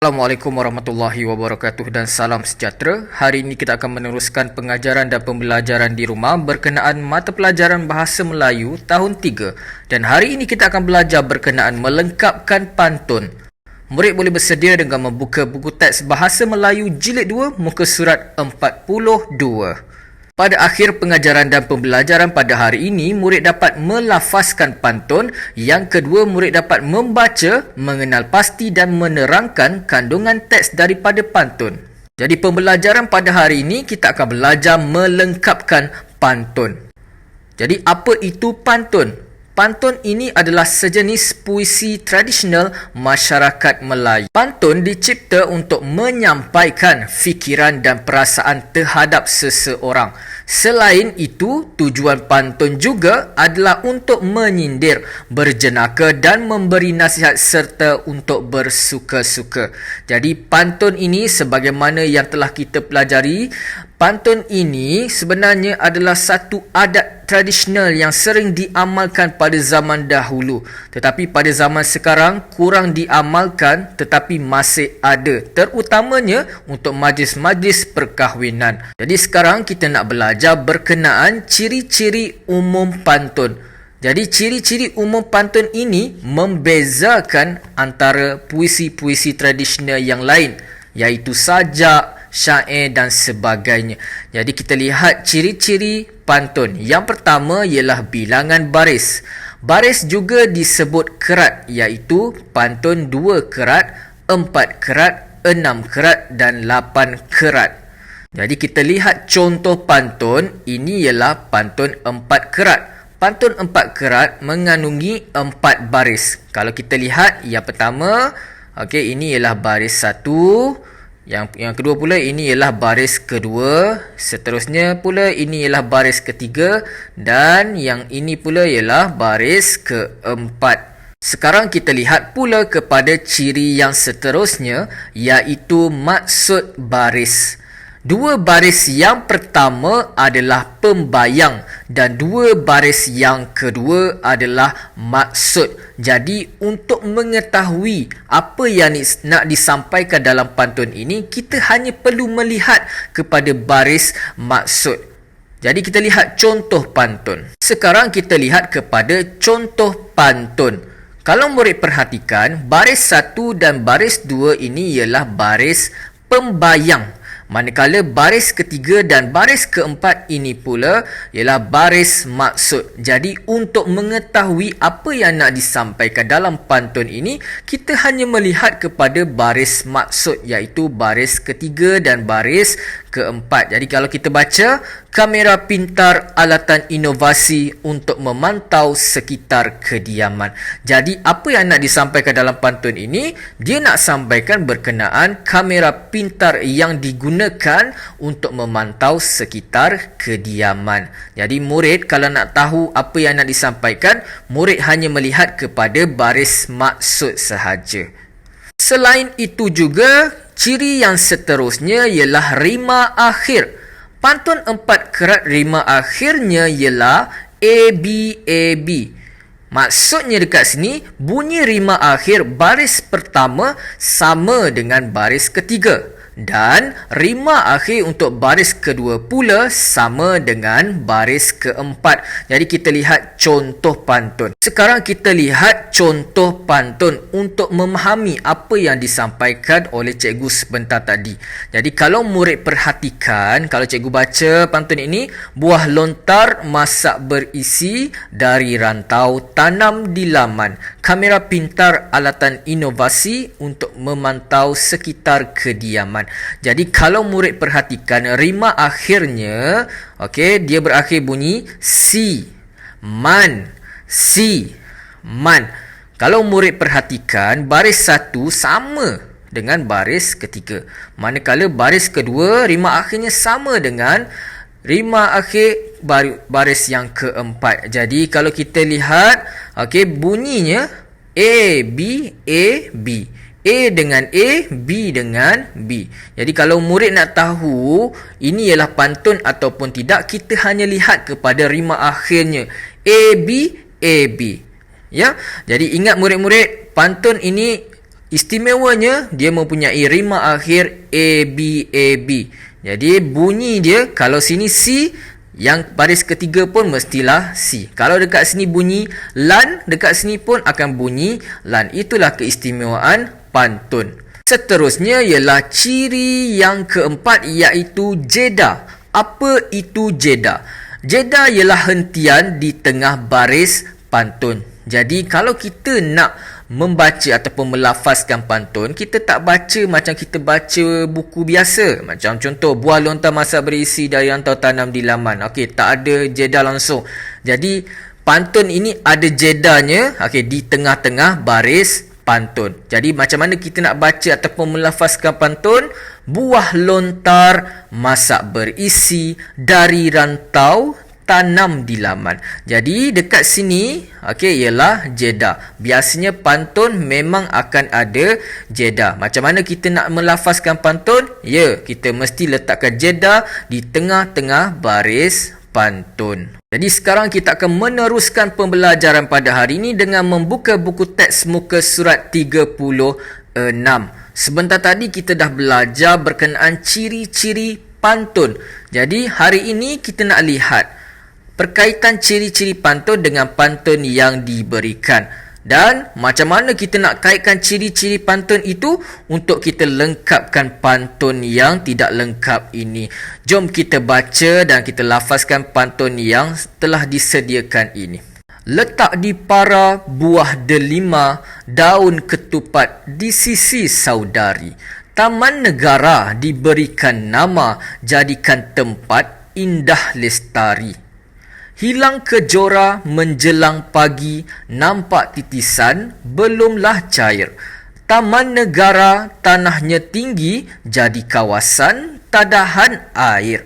Assalamualaikum warahmatullahi wabarakatuh dan salam sejahtera. Hari ini kita akan meneruskan pengajaran dan pembelajaran di rumah berkenaan mata pelajaran Bahasa Melayu tahun 3. Dan hari ini kita akan belajar berkenaan melengkapkan pantun. Murid boleh bersedia dengan membuka buku teks Bahasa Melayu Jilid 2 muka surat 42. Pada akhir pengajaran dan pembelajaran pada hari ini, murid dapat melafazkan pantun. Yang kedua, murid dapat membaca, mengenal pasti dan menerangkan kandungan teks daripada pantun. Jadi pembelajaran pada hari ini, kita akan belajar melengkapkan pantun. Jadi apa itu pantun? Pantun ini adalah sejenis puisi tradisional masyarakat Melayu. Pantun dicipta untuk menyampaikan fikiran dan perasaan terhadap seseorang. Selain itu, tujuan pantun juga adalah untuk menyindir, berjenaka dan memberi nasihat serta untuk bersuka-suka. Jadi pantun ini sebagaimana yang telah kita pelajari, pantun ini sebenarnya adalah satu adat tradisional yang sering diamalkan pada zaman dahulu. Tetapi pada zaman sekarang kurang diamalkan tetapi masih ada. Terutamanya untuk majlis-majlis perkahwinan. Jadi sekarang kita nak belajar berkenaan ciri-ciri umum pantun. Jadi ciri-ciri umum pantun ini membezakan antara puisi-puisi tradisional yang lain, iaitu sajak, syair dan sebagainya. Jadi kita lihat ciri-ciri pantun. Yang pertama ialah bilangan baris. Baris juga disebut kerat, iaitu pantun 2 kerat, 4 kerat, 6 kerat dan 8 kerat. Jadi kita lihat contoh pantun. Ini ialah pantun 4 kerat. Pantun 4 kerat mengandungi 4 baris. Kalau kita lihat yang pertama, ini ialah baris 1. Yang kedua pula ini ialah baris kedua. Seterusnya pula ini ialah baris ketiga. Dan yang ini pula ialah baris keempat. Sekarang kita lihat pula kepada ciri yang seterusnya, iaitu maksud baris. Dua baris yang pertama adalah pembayang dan dua baris yang kedua adalah maksud. Jadi untuk mengetahui apa yang nak disampaikan dalam pantun ini, kita hanya perlu melihat kepada baris maksud. Jadi kita lihat contoh pantun. Sekarang kita lihat kepada contoh pantun. Kalau murid perhatikan, baris 1 dan baris 2 ini ialah baris pembayang. Manakala baris ketiga dan baris keempat ini pula ialah baris maksud. Jadi untuk mengetahui apa yang nak disampaikan dalam pantun ini, kita hanya melihat kepada baris maksud, iaitu baris ketiga dan baris keempat. Jadi kalau kita baca, kamera pintar alatan inovasi untuk memantau sekitar kediaman. Jadi apa yang nak disampaikan dalam pantun ini, dia nak sampaikan berkenaan kamera pintar yang digunakan untuk memantau sekitar kediaman. Jadi murid kalau nak tahu apa yang nak disampaikan, murid hanya melihat kepada baris maksud sahaja. Selain itu juga, ciri yang seterusnya ialah rima akhir. Pantun 4 kerat rima akhirnya ialah AB. Maksudnya dekat sini, bunyi rima akhir baris pertama sama dengan baris ketiga. Dan rima akhir untuk baris kedua pula sama dengan baris keempat. Jadi kita lihat contoh pantun. Sekarang kita lihat contoh pantun untuk memahami apa yang disampaikan oleh cikgu sebentar tadi. Jadi kalau murid perhatikan, kalau cikgu baca pantun ini, buah lontar masak berisi, dari rantau tanam di laman, kamera pintar alatan inovasi untuk memantau sekitar kediaman. Jadi kalau murid perhatikan rima akhirnya, dia berakhir bunyi si, man. Kalau murid perhatikan, baris 1 sama dengan baris ketiga. Manakala baris kedua, rima akhirnya sama dengan rima akhir baris yang keempat. Jadi kalau kita lihat, bunyinya A, B. A dengan A, B dengan B. Jadi kalau murid nak tahu ini ialah pantun ataupun tidak, kita hanya lihat kepada rima akhirnya A, B. Ya. Jadi ingat murid-murid, pantun ini Istimewanya, dia mempunyai rima akhir ABAB. Jadi bunyi dia, kalau sini C, yang baris ketiga pun mestilah C. Kalau dekat sini bunyi lan, dekat sini pun akan bunyi lan. Itulah keistimewaan pantun. Seterusnya ialah ciri yang keempat, iaitu jeda. Apa itu jeda? Jeda ialah hentian di tengah baris pantun. Jadi kalau kita nak membaca ataupun melafazkan pantun, kita tak baca macam kita baca buku biasa. Macam contoh, buah lontar masak berisi dari rantau tanam di laman. Okey, tak ada jeda langsung. Jadi pantun ini ada jedanya, okey, di tengah-tengah baris pantun. Jadi macam mana kita nak baca ataupun melafazkan pantun? Buah lontar masak berisi dari rantau tanam di laman. Jadi dekat sini ialah jeda. Biasanya pantun memang akan ada jeda. Macam mana kita nak melafazkan pantun? Ya, kita mesti letakkan jeda di tengah-tengah baris pantun. Jadi sekarang kita akan meneruskan pembelajaran pada hari ini dengan membuka buku teks muka surat 36. Sebentar tadi kita dah belajar berkenaan ciri-ciri pantun. Jadi hari ini kita nak lihat perkaitan ciri-ciri pantun dengan pantun yang diberikan. Dan macam mana kita nak kaitkan ciri-ciri pantun itu untuk kita lengkapkan pantun yang tidak lengkap ini. Jom kita baca dan kita lafazkan pantun yang telah disediakan ini. Letak di para buah delima, daun ketupat di sisi saudari. Taman negara diberikan nama, jadikan tempat indah lestari. Hilang kejora menjelang pagi, nampak titisan belumlah cair. Taman negara tanahnya tinggi, jadi kawasan tadahan air.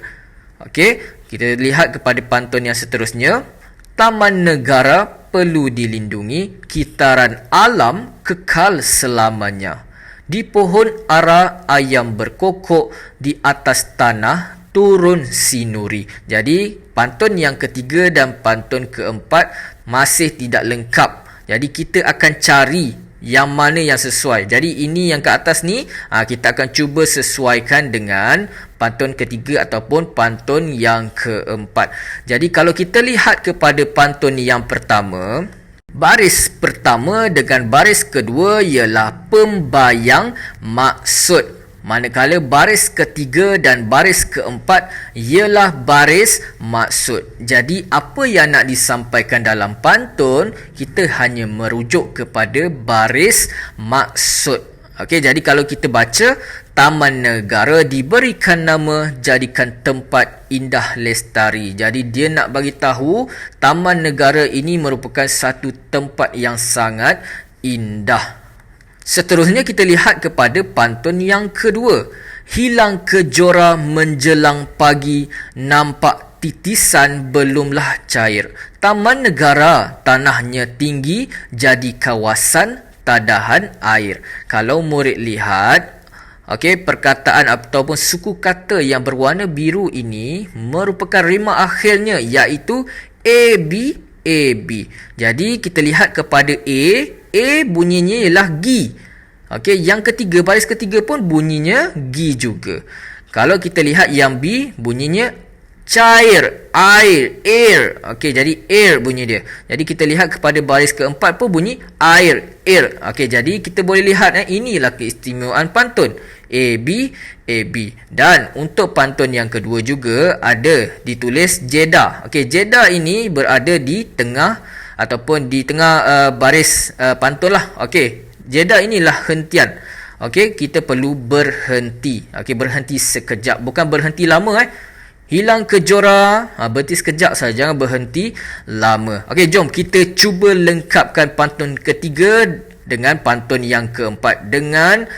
Okey, kita lihat kepada pantun yang seterusnya. Taman negara perlu dilindungi, kitaran alam kekal selamanya. Di pohon ara ayam berkokok, di atas tanah turun sinuri. Jadi pantun yang ketiga dan pantun keempat masih tidak lengkap. Jadi kita akan cari yang mana yang sesuai. Jadi ini yang ke atas ni kita akan cuba sesuaikan dengan pantun ketiga ataupun pantun yang keempat. Jadi kalau kita lihat kepada pantun yang pertama, baris pertama dengan baris kedua ialah pembayang maksud. Manakala baris ketiga dan baris keempat ialah baris maksud. Jadi apa yang nak disampaikan dalam pantun, kita hanya merujuk kepada baris maksud. Okey, jadi kalau kita baca, Taman negara diberikan nama, jadikan tempat indah lestari. Jadi dia nak bagi tahu Taman negara ini merupakan satu tempat yang sangat indah. Seterusnya kita lihat kepada pantun yang kedua. Hilang kejora menjelang pagi, nampak titisan belumlah cair. Taman negara tanahnya tinggi, jadi kawasan tadahan air. Kalau murid lihat, perkataan ataupun suku kata yang berwarna biru ini merupakan rima akhirnya, iaitu AB, AB. Jadi kita lihat kepada A bunyinya ialah gi. Yang ketiga, baris ketiga pun bunyinya gi juga. Kalau kita lihat yang B, bunyinya cair, air, air. Jadi air bunyi dia. Jadi kita lihat kepada baris keempat pun bunyi air, air. Jadi kita boleh lihat inilah keistimewaan pantun. A, B, A, B. Dan untuk pantun yang kedua juga ada ditulis jeda. Jeda ini berada di tengah ataupun di tengah baris pantun lah. Jeda inilah hentian. Kita perlu berhenti. Berhenti sekejap, bukan berhenti lama. Hilang kejora, berhenti sekejap saja, jangan berhenti lama. Jom kita cuba lengkapkan pantun ketiga dengan pantun yang keempat dengan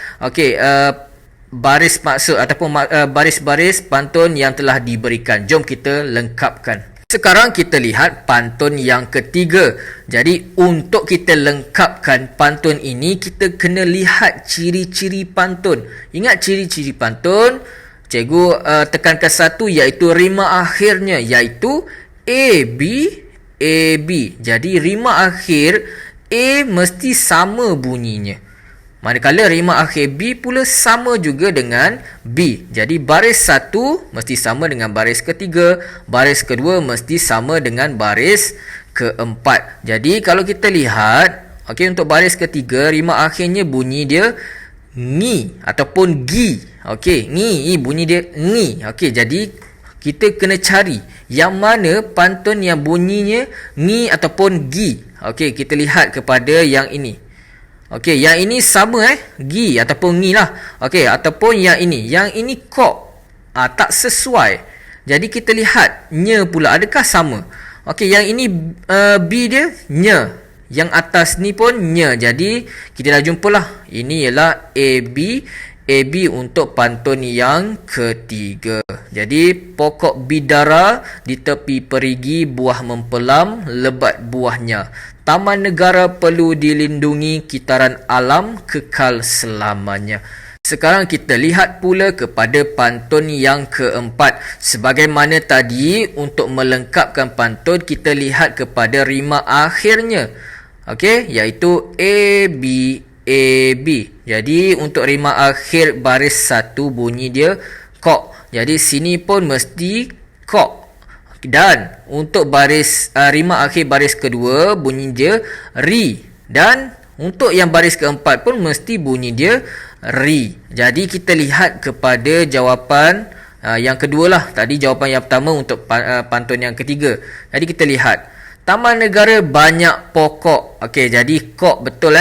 baris maksud ataupun baris-baris pantun yang telah diberikan. Jom kita lengkapkan. Sekarang kita lihat pantun yang ketiga. Jadi untuk kita lengkapkan pantun ini, kita kena lihat ciri-ciri pantun. Ingat ciri-ciri pantun, cikgu tekankan satu, iaitu rima akhirnya, iaitu A, B, A, B. Jadi rima akhir A mesti sama bunyinya. Manakala rima akhir B pula sama juga dengan B. Jadi baris 1 mesti sama dengan baris ketiga, baris kedua mesti sama dengan baris keempat. Jadi kalau kita lihat, okey, untuk baris ketiga rima akhirnya bunyi dia ngi ataupun gi. Okey, ngi bunyi dia ngi. Okey, jadi kita kena cari yang mana pantun yang bunyinya ngi ataupun gi. Okey, kita lihat kepada yang ini. Okey, yang ini sama gi ataupun ngi lah. Okey, ataupun yang ini kok. Tak sesuai. Jadi kita lihat nya pula adakah sama. Okey, yang ini B dia nya. Yang atas ni pun nya. Jadi kita dah jumpalah. Ini ialah AB untuk pantun yang ketiga. Jadi pokok bidara di tepi perigi, buah mempelam, lebat buahnya. Taman negara perlu dilindungi, kitaran alam kekal selamanya. Sekarang kita lihat pula kepada pantun yang keempat. Sebagaimana tadi, untuk melengkapkan pantun kita lihat kepada rima akhirnya. Okey, iaitu AB. Jadi untuk rima akhir baris 1 bunyi dia kok. Jadi sini pun mesti kok. Dan untuk baris rima akhir baris kedua bunyi dia ri. Dan untuk yang baris keempat pun mesti bunyi dia ri. Jadi kita lihat kepada jawapan yang kedua lah. Tadi jawapan yang pertama untuk pantun yang ketiga. Jadi kita lihat taman negara banyak pokok. Okey, jadi kok betul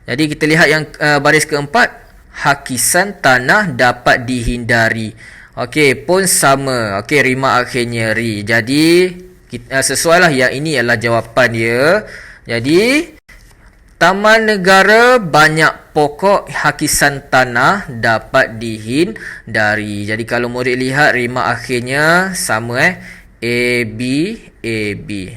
Jadi kita lihat yang baris keempat, hakisan tanah dapat dihindari. Okey, pun sama. Okey, rima akhirnya ri. Jadi sesuai lah, yang ini adalah jawapan dia. Jadi taman negara banyak pokok, hakisan tanah dapat dihindari. Jadi kalau murid lihat rima akhirnya sama AB.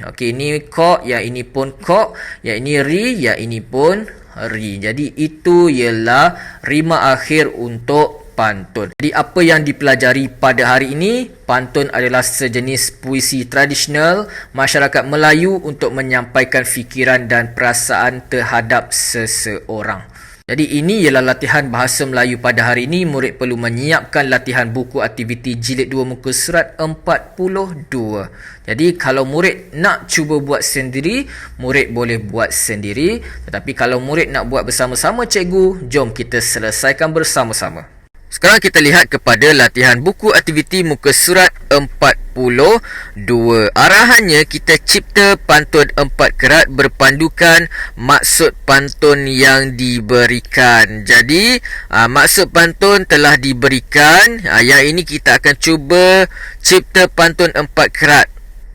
Okey, ini kok, yang ini pun kok, yang ini ri, yang ini pun ri. Jadi itu ialah rima akhir untuk pantun. Jadi apa yang dipelajari pada hari ini, pantun adalah sejenis puisi tradisional masyarakat Melayu untuk menyampaikan fikiran dan perasaan terhadap seseorang. Jadi ini ialah latihan bahasa Melayu pada hari ini. Murid perlu menyiapkan latihan buku aktiviti jilid 2 muka surat 42. Jadi kalau murid nak cuba buat sendiri, murid boleh buat sendiri. Tetapi kalau murid nak buat bersama-sama cikgu, jom kita selesaikan bersama-sama. Sekarang kita lihat kepada latihan buku aktiviti muka surat 42. Arahannya kita cipta pantun 4 kerat berpandukan maksud pantun yang diberikan. Jadi maksud pantun telah diberikan. Yang ini kita akan cuba cipta pantun 4 kerat.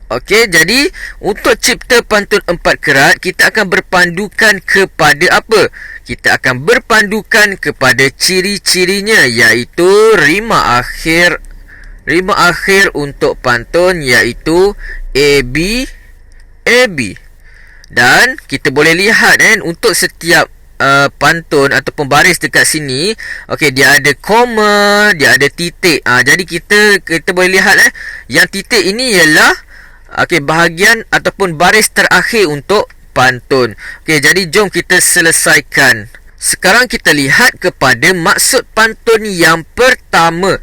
Okey, jadi untuk cipta pantun 4 kerat, kita akan berpandukan kepada apa? Kita akan berpandukan kepada ciri-cirinya, iaitu rima akhir untuk pantun iaitu AB. Dan kita boleh lihat untuk setiap pantun ataupun baris dekat sini, okey, dia ada koma, dia ada titik. Jadi kita boleh lihat yang titik ini ialah bahagian ataupun baris terakhir untuk pantun. Okey, jadi jom kita selesaikan. Sekarang kita lihat kepada maksud pantun yang pertama.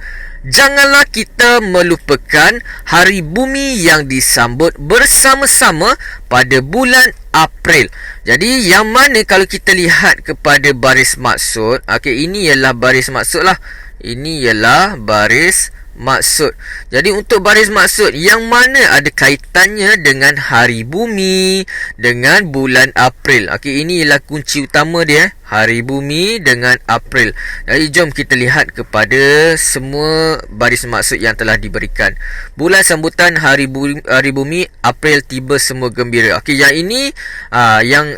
Janganlah kita melupakan hari bumi yang disambut bersama-sama pada bulan April. Jadi yang mana kalau kita lihat kepada baris maksud, ini ialah baris maksud lah. Ini ialah baris maksud. Jadi untuk baris maksud yang mana ada kaitannya dengan hari bumi, dengan bulan April. Ini ialah kunci utama dia, hari bumi dengan April. Jadi jom kita lihat kepada semua baris maksud yang telah diberikan. Bulan sambutan hari bumi, April tiba semua gembira. Yang ini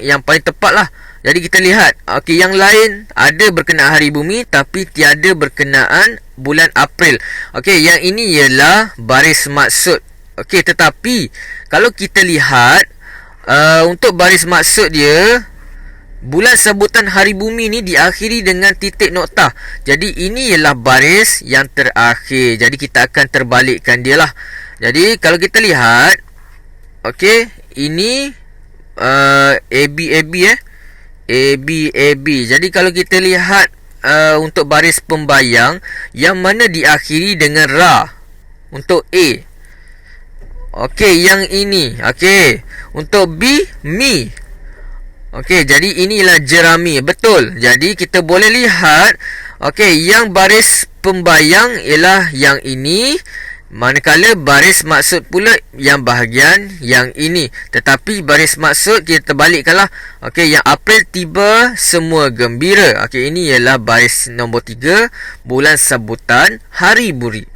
yang paling tepat lah. Jadi kita lihat, yang lain ada berkenaan hari bumi tapi tiada berkenaan bulan April. Yang ini ialah baris maksud. Tetapi kalau kita lihat untuk baris maksud dia, bulan sambutan hari bumi ni diakhiri dengan titik noktah. Jadi ini ialah baris yang terakhir. Jadi kita akan terbalikkan dia lah. Jadi kalau kita lihat, ini AB AB. Jadi kalau kita lihat untuk baris pembayang yang mana diakhiri dengan ra, untuk A. Okey, yang ini. Okey, untuk B, mi. Okey, jadi inilah jerami. Betul. Jadi kita boleh lihat, okey, yang baris pembayang ialah yang ini, manakala baris maksud pula yang bahagian yang ini. Tetapi baris maksud kita terbalikkanlah. Okey, yang April tiba semua gembira. Okey, ini ialah baris nombor 3, bulan sambutan hari bumi.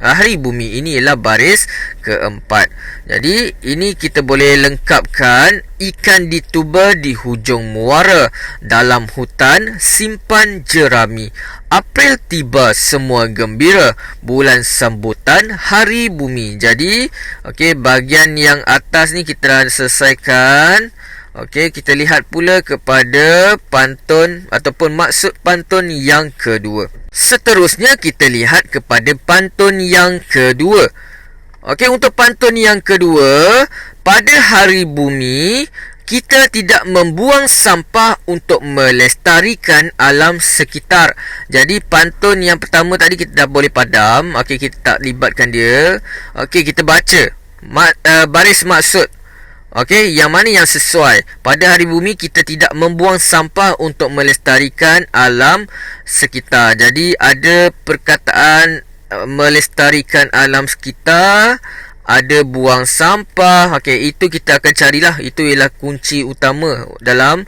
Ini ialah baris keempat. Jadi ini kita boleh lengkapkan. Ikan dituba di hujung muara, dalam hutan simpan jerami. April tiba semua gembira, bulan sambutan hari bumi. Jadi okey, bahagian yang atas ni kita dah selesaikan. Okey, kita lihat pula kepada pantun ataupun maksud pantun yang kedua. Seterusnya kita lihat kepada pantun yang kedua. Okey, untuk pantun yang kedua, pada hari bumi kita tidak membuang sampah untuk melestarikan alam sekitar. Jadi pantun yang pertama tadi kita dah boleh padam. Okey, kita tak libatkan dia. Okey, kita baca baris maksud. Okey, yang mana yang sesuai. Pada hari bumi kita tidak membuang sampah untuk melestarikan alam sekitar. Jadi ada perkataan melestarikan alam sekitar, ada buang sampah. Okey, itu kita akan carilah. Itu ialah kunci utama dalam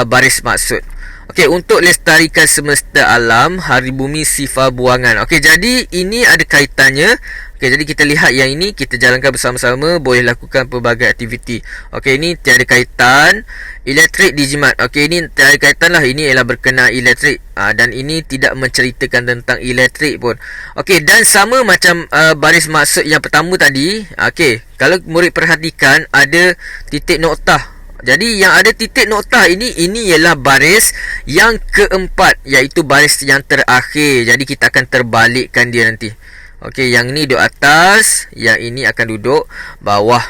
baris maksud. Okey, untuk lestarikan semesta alam, hari bumi sifar buangan. Okey, jadi ini ada kaitannya. Okey, jadi kita lihat yang ini, kita jalankan bersama-sama, boleh lakukan pelbagai aktiviti. Okey, ini tiada kaitan. Elektrik dijimat. Okey, ini tiada kaitan lah. Ini ialah berkenaan elektrik. Dan ini tidak menceritakan tentang elektrik pun. Okey, dan sama macam baris maksud yang pertama tadi. Okey, kalau murid perhatikan, ada titik noktah. Jadi yang ada titik noktah ini ialah baris yang keempat, iaitu baris yang terakhir. Jadi kita akan terbalikkan dia nanti. Okey, yang ini duduk atas, yang ini akan duduk bawah.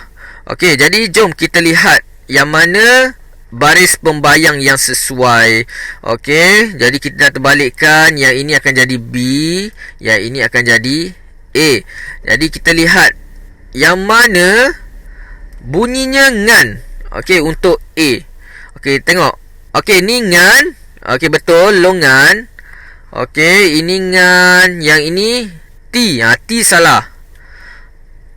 Okey, jadi jom kita lihat yang mana baris pembayang yang sesuai. Okey, jadi kita dah terbalikkan. Yang ini akan jadi B, yang ini akan jadi A. Jadi kita lihat yang mana bunyinya ngan. Okey, untuk A. Okey, tengok. Okey, ni ngan. Okey, betul, longan. Okey, ini ngan. Yang ini T. T salah.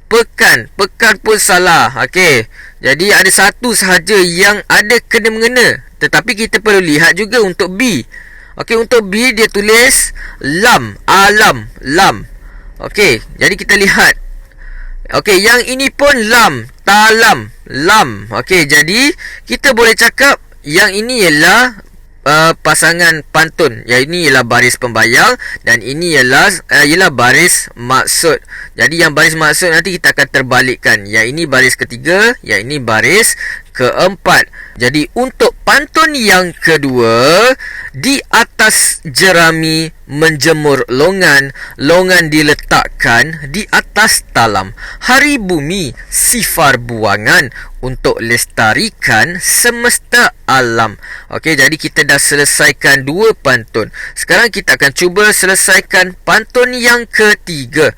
Pekan pun salah. Okey, jadi ada satu sahaja yang ada kena-mengena. Tetapi kita perlu lihat juga untuk B. Okey, untuk B dia tulis lam, alam, lam. Okey, jadi kita lihat. Okey, yang ini pun lam, talam, lam. Okey, jadi kita boleh cakap yang ini ialah pasangan pantun. Yang ini ialah baris pembayang dan ini ialah baris maksud. Jadi yang baris maksud nanti kita akan terbalikkan. Yang ini baris ketiga, yang ini baris keempat. Jadi untuk pantun yang kedua, di atas jerami menjemur longan, longan diletakkan di atas talam. Hari bumi sifar buangan untuk lestarikan semesta alam. Okey, jadi kita dah selesaikan dua pantun. Sekarang kita akan cuba selesaikan pantun yang ketiga.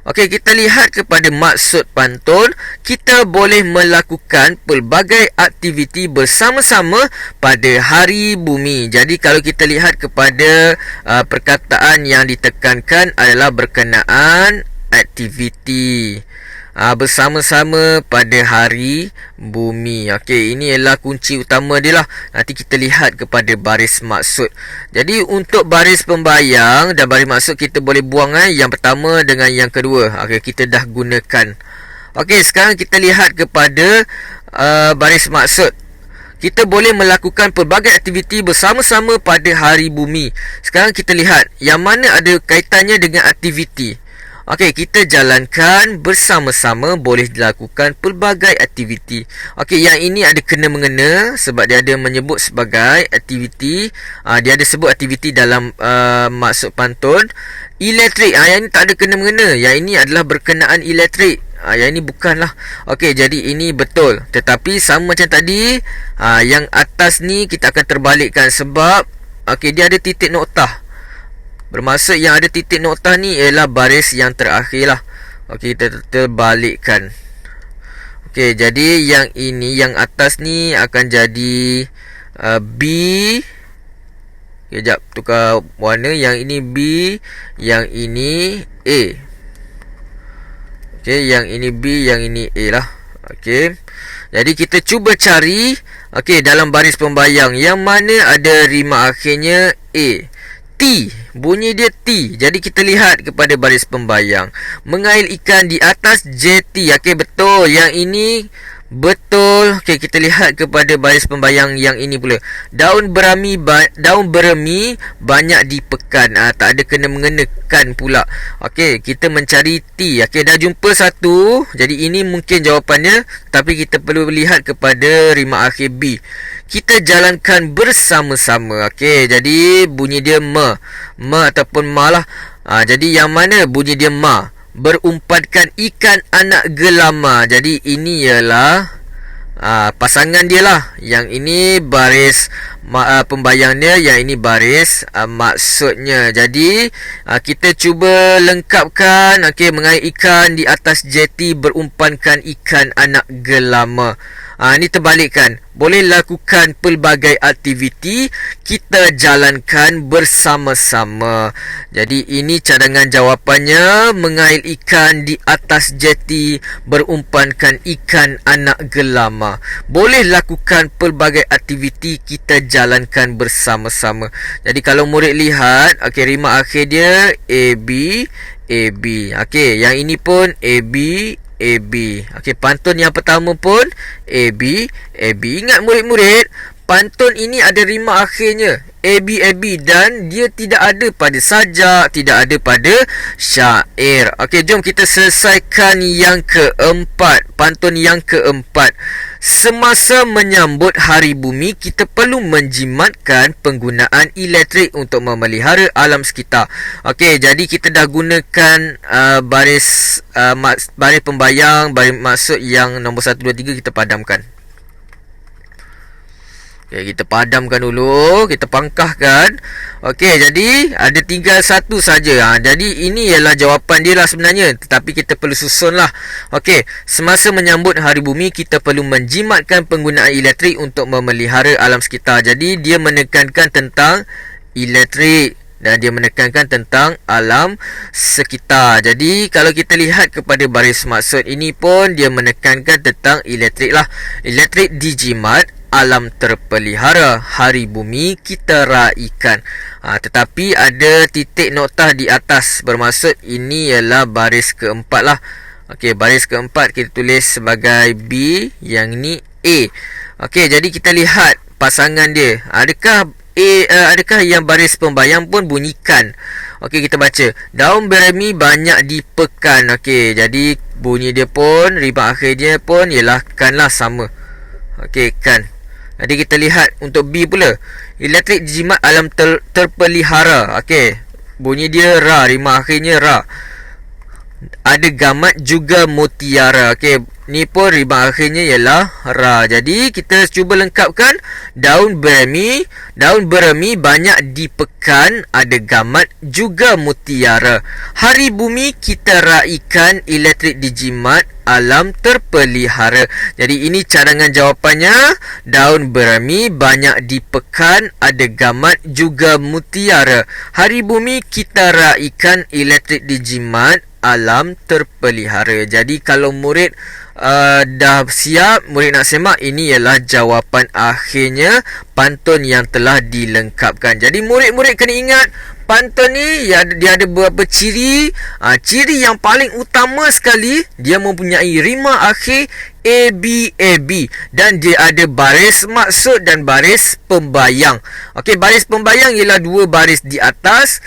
Okey, kita lihat kepada maksud pantun. Kita boleh melakukan pelbagai aktiviti bersama-sama pada hari bumi. Jadi kalau kita lihat kepada perkataan yang ditekankan adalah berkenaan aktiviti bersama-sama pada hari bumi. Okey, ini ialah kunci utama dia lah. Nanti kita lihat kepada baris maksud. Jadi untuk baris pembayang dan baris maksud kita boleh buang yang pertama dengan yang kedua. Okey, kita dah gunakan. Okey, sekarang kita lihat kepada baris maksud. Kita boleh melakukan pelbagai aktiviti bersama-sama pada hari bumi. Sekarang kita lihat yang mana ada kaitannya dengan aktiviti. Okey, kita jalankan bersama-sama, boleh dilakukan pelbagai aktiviti. Okey, yang ini ada kena-mengena sebab dia ada menyebut sebagai aktiviti. Dia ada sebut aktiviti dalam maksud pantun. Elektrik, yang ini tak ada kena-mengena. Yang ini adalah berkenaan elektrik. Yang ini bukanlah. Okey, jadi ini betul. Tetapi sama macam tadi, yang atas ni kita akan terbalikkan sebab okey, dia ada titik noktah. Bermaksud yang ada titik noktah ni ialah baris yang terakhir lah. Okey, kita terbalikkan. Okey, jadi yang ini, yang atas ni akan jadi B. Okey, jap, tukar warna. Yang ini B, yang ini A. Okey, yang ini B, yang ini A lah. Okey, jadi kita cuba cari dalam baris pembayang yang mana ada rima akhirnya A. T, bunyi dia T. Jadi kita lihat kepada baris pembayang. Mengail ikan di atas jeti. Okey, betul. Yang ini betul. Okey, kita lihat kepada baris pembayang yang ini pula. Daun beremi banyak dipekan. Tak ada kena-mengenakan pula. Okey, kita mencari T. Okey, dah jumpa satu. Jadi ini mungkin jawapannya, tapi kita perlu lihat kepada rima akhir B. Kita jalankan bersama-sama. Okey, jadi bunyi dia ma ataupun ma lah. Jadi yang mana bunyi dia ma? Berumpatkan ikan anak gelama. Jadi ini ialah pasangan dia lah. Yang ini baris pembayang dia, yang ini baris maksudnya. Jadi kita cuba lengkapkan. Okey, mengair ikan di atas jeti, berumpankan ikan anak gelama. Ini terbalikkan. Boleh lakukan pelbagai aktiviti, kita jalankan bersama-sama. Jadi ini cadangan jawapannya. Mengail ikan di atas jeti, berumpankan ikan anak gelama. Boleh lakukan pelbagai aktiviti, kita jalankan bersama-sama. Jadi kalau murid lihat, rima akhir dia AB. Yang ini pun AB. Pantun yang pertama pun AB. Ingat murid-murid, pantun ini ada rima akhirnya AB dan dia tidak ada pada sajak, tidak ada pada syair. Jom kita selesaikan yang keempat. Pantun yang keempat. Semasa menyambut Hari Bumi, kita perlu menjimatkan penggunaan elektrik untuk memelihara alam sekitar. Jadi kita dah gunakan baris pembayang, baris maksud yang nombor 1, 2, 3 kita padamkan. Kita padamkan dulu, kita pangkahkan. Jadi ada tinggal satu saja. Jadi ini ialah jawapan dia lah sebenarnya, tetapi kita perlu susun lah. Semasa menyambut Hari Bumi, kita perlu menjimatkan penggunaan elektrik untuk memelihara alam sekitar. Jadi dia menekankan tentang elektrik dan dia menekankan tentang alam sekitar. Jadi kalau kita lihat kepada baris maksud ini pun dia menekankan tentang elektrik lah. Elektrik dijimat, alam terpelihara, hari bumi kita raikan. Tetapi ada titik noktah di atas, bermaksud ini ialah baris keempat lah. Baris keempat kita tulis sebagai B, yang ni A. Jadi kita lihat pasangan dia. Adakah yang baris pembayang pun bunyikan? Kita baca. Daun beremi banyak dipekan. Jadi bunyi dia pun, rima akhir dia pun ialah kan lah, sama. Kan. Jadi kita lihat untuk B pula. Elektrik jimat alam terpelihara. Bunyi dia ra, rima akhirnya ra. Ada gamat juga mutiara. Ni pun rima akhirnya ialah ra. Jadi kita cuba lengkapkan. Daun beremi banyak dipekan, ada gamat juga mutiara. Hari bumi kita raikan, elektrik dijimat, alam terpelihara. Jadi ini cadangan jawapannya. Daun beremi banyak dipekan, ada gamat juga mutiara. Hari bumi kita raikan, elektrik dijimat, alam terpelihara. Jadi kalau murid dah siap, murid nak semak, ini ialah jawapan akhirnya pantun yang telah dilengkapkan. Jadi murid-murid kena ingat, pantun ni dia ada beberapa ciri. Ciri yang paling utama sekali, dia mempunyai rima akhir AB dan dia ada baris maksud dan baris pembayang. Baris pembayang ialah dua baris di atas,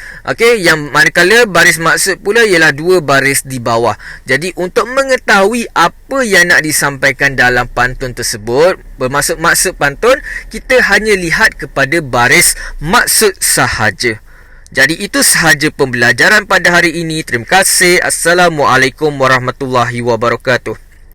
yang manakala baris maksud pula ialah dua baris di bawah. Jadi untuk mengetahui apa yang nak disampaikan dalam pantun tersebut, bermaksud maksud pantun, kita hanya lihat kepada baris maksud sahaja. Jadi itu sahaja pembelajaran pada hari ini. Terima kasih. Assalamualaikum warahmatullahi wabarakatuh.